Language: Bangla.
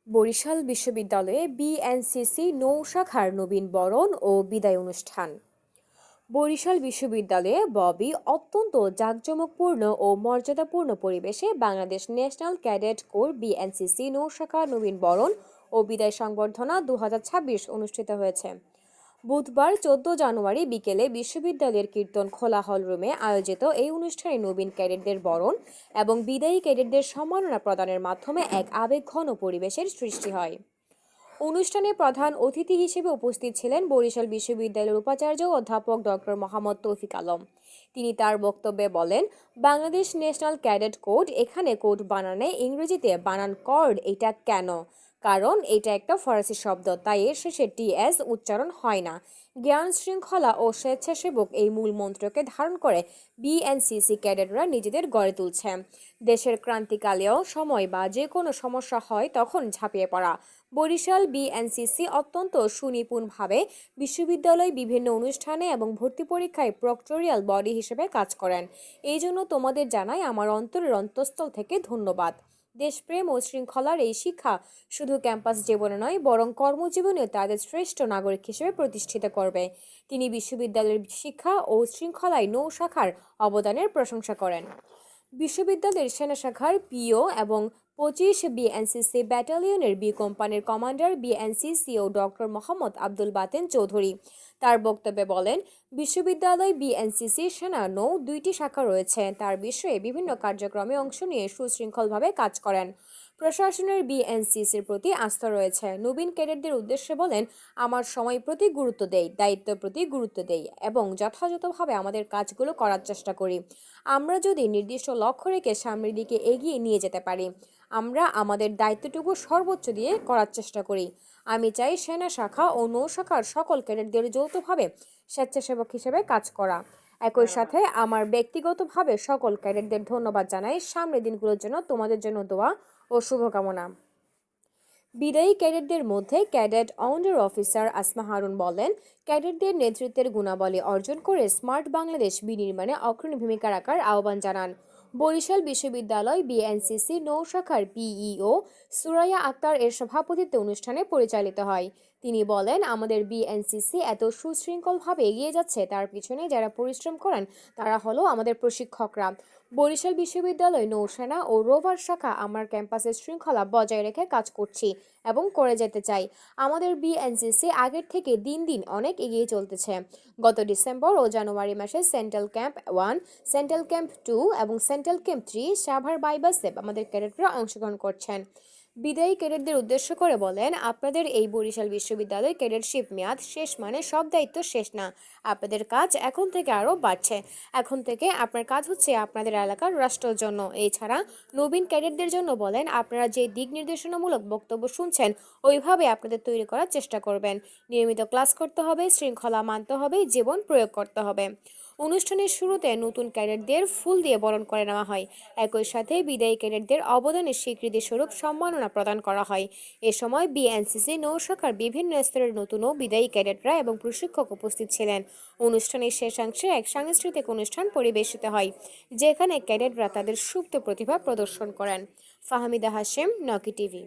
বরিশাল বিশ্ববিদ্যালয়ে বিএনসিসি নৌ শাখার নবীন বরণ ও বিদায় অনুষ্ঠান। বরিশাল বিশ্ববিদ্যালয়ে ববি অত্যন্ত জাঁকজমকপূর্ণ ও মর্যাদাপূর্ণ পরিবেশে Bangladesh national cadet corps BNCC নৌ শাখার নবীন বরণ ও বিদায় সংবর্ধনা 2026 অনুষ্ঠিত হয়েছে। বুধবার 14 জানুয়ারি বিকেলে বিশ্ববিদ্যালয়ের কীর্তন খোলা হল রুমে আয়োজিত এই অনুষ্ঠানে নবীন ক্যাডেটদের বরণ এবং বিদায়ী ক্যাডেটদের সম্মাননা প্রদানের মাধ্যমে এক আবেগঘন পরিবেশের সৃষ্টি হয়। অনুষ্ঠানে প্রধান অতিথি হিসেবে উপস্থিত ছিলেন বরিশাল বিশ্ববিদ্যালয়ের উপাচার্য অধ্যাপক ডক্টর মোহাম্মদ তৌফিক আলম। তিনি তার বক্তব্যে বলেন, বাংলাদেশ ন্যাশনাল ক্যাডেট কোড, এখানে কোড বানানে ইংরেজিতে বানান কর্ড, এটা কেন? কারণ এটা একটা ফরাসি শব্দ, তাই এর শেষে টিএস উচ্চারণ হয় না। জ্ঞান, শৃঙ্খলা ও স্বেচ্ছাসেবক এই মূল মন্ত্রকে ধারণ করে বিএনসিসি ক্যাডেটরা নিজেদের গড়ে তুলছে। দেশের ক্রান্তিকালেও সময় বা যে কোনো সমস্যা হয় তখন ঝাঁপিয়ে পড়া। বরিশাল বিএনসিসি অত্যন্ত সুনিপুণভাবে বিশ্ববিদ্যালয় বিভিন্ন অনুষ্ঠানে এবং ভর্তি পরীক্ষায় প্রক্টোরিয়াল বডি হিসেবে কাজ করেন। এই জন্য তোমাদের জানাই আমার অন্তরের অন্তঃস্থল থেকে ধন্যবাদ। দেশপ্রেম ও শৃঙ্খলার এই শিক্ষা শুধু ক্যাম্পাস জীবনে নয়, বরং কর্মজীবনে তাদের শ্রেষ্ঠ নাগরিক হিসেবে প্রতিষ্ঠিত করবে। তিনি বিশ্ববিদ্যালয়ের শিক্ষা ও শৃঙ্খলায় নৌ শাখার অবদানের প্রশংসা করেন। বিশ্ববিদ্যালয়ের সেনা শাখার পিও এবং 25 বিএনসিসি ব্যাটালিয়নের বি কোম্পানির কমান্ডার বিএনসিসিও ডক্টর মোহাম্মদ আব্দুল বাতেন চৌধুরী তার বক্তব্যে বলেন, বিশ্ববিদ্যালয় বিএনসিসি সেনা নৌ দুইটি শাখা রয়েছে। তার বিষয়ে বিভিন্ন কার্যক্রমে অংশ নিয়ে সুশৃঙ্খলভাবে কাজ করেন। প্রশাসনের বিএনসিসির প্রতি আস্থা রয়েছে। নবীন ক্যাডেটদের উদ্দেশ্যে বলেন, আমার সময় প্রতি গুরুত্ব দেই, দায়িত্বের প্রতি গুরুত্ব দেই এবং যথাযথভাবে আমাদের কাজগুলো করার চেষ্টা করি। আমরা যদি নির্দিষ্ট লক্ষ্য রেখে সামনের দিকে এগিয়ে নিয়ে যেতে পারি, আমরা আমাদের দায়িত্বটুকু সর্বোচ্চ দিয়ে করার চেষ্টা করি। আমি চাই সেনা শাখা ও নৌ শাখার সকল ক্যাডেটদের যৌথভাবে স্বেচ্ছাসেবক হিসেবে কাজ করা। একই সাথে আমার ব্যক্তিগতভাবে সকল ক্যাডেটদের ধন্যবাদ জানাই। সামনের দিনগুলোর জন্য তোমাদের জন্য দোয়া ও শুভকামনা। বিদায়ী ক্যাডেটদের মধ্যে cadet under officer Asma Harun বলেন, ক্যাডেটদের নেতৃত্বের গুণাবলী অর্জন করে স্মার্ট বাংলাদেশ বিনির্মাণে অগ্রণী ভূমিকা রাখার আহ্বান জানান। বরিশাল বিশ্ববিদ্যালয় বিএনসিসি নৌ শাখার পিইও সুরাইয়া আক্তার এর সভাপতিত্বে অনুষ্ঠানে পরিচালিত হয়। তিনি বলেন, আমাদের বিএনসিসি এত সুশৃঙ্খলভাবে এগিয়ে যাচ্ছে তার পিছনে যারা পরিশ্রম করেন তারা হলো আমাদের প্রশিক্ষকরা। বরিশাল বিশ্ববিদ্যালয় নৌসেনা ও রোভার শাখা আমার ক্যাম্পাসের শৃঙ্খলা বজায় রেখে কাজ করছি এবং করে যেতে চাই। আমাদের বিএনসিসি আগের থেকে দিন দিন অনেক এগিয়ে চলতেছে। গত ডিসেম্বর ও জানুয়ারি মাসে সেন্ট্রাল ক্যাম্প 1, সেন্ট্রাল ক্যাম্প 2 এবং সেন্ট্রাল ক্যাম্প 3 সাভার বাইবাসে আমাদের ক্যাডেটরা অংশগ্রহণ করছেন। বিদায়ী ক্যাডেটদের উদ্দেশ্য করে বলেন, আপনাদের এই বরিশাল বিশ্ববিদ্যালয় ক্যাডেটশিপ মেয়াদ শেষ, মানে সব দায়িত্ব শেষ না। আপনাদের কাজ এখন থেকে আরও বাড়ছে। এখন থেকে আপনার কাজ হচ্ছে আপনাদের এলাকার রাষ্ট্রের জন্য। এছাড়া নবীন ক্যাডেটদের জন্য বলেন, আপনারা যে দিক নির্দেশনামূলক বক্তব্য শুনছেন ওইভাবে আপনাদের তৈরি করার চেষ্টা করবেন। নিয়মিত ক্লাস করতে হবে, শৃঙ্খলা মানতে হবে, জীবন প্রয়োগ করতে হবে। অনুষ্ঠানের শুরুতে নতুন ক্যাডেটদের ফুল দিয়ে বরণ করে নেওয়া হয়। একই সাথে বিদায়ী ক্যাডেটদের অবদানের স্বীকৃতি স্বরূপ সম্মাননা প্রদান করা হয়। এ সময় বিএনসিসি নৌ শাখার বিভিন্ন স্তরের নতুন ও বিদায়ী ক্যাডেটরা এবং প্রশিক্ষক উপস্থিত ছিলেন। অনুষ্ঠানের শেষাংশে এক সাংস্কৃতিক অনুষ্ঠান পরিবেশিত হয়, যেখানে ক্যাডেটরা তাদের সুপ্ত প্রতিভা প্রদর্শন করেন। ফাহমিদা হাশেম, নকি টিভি।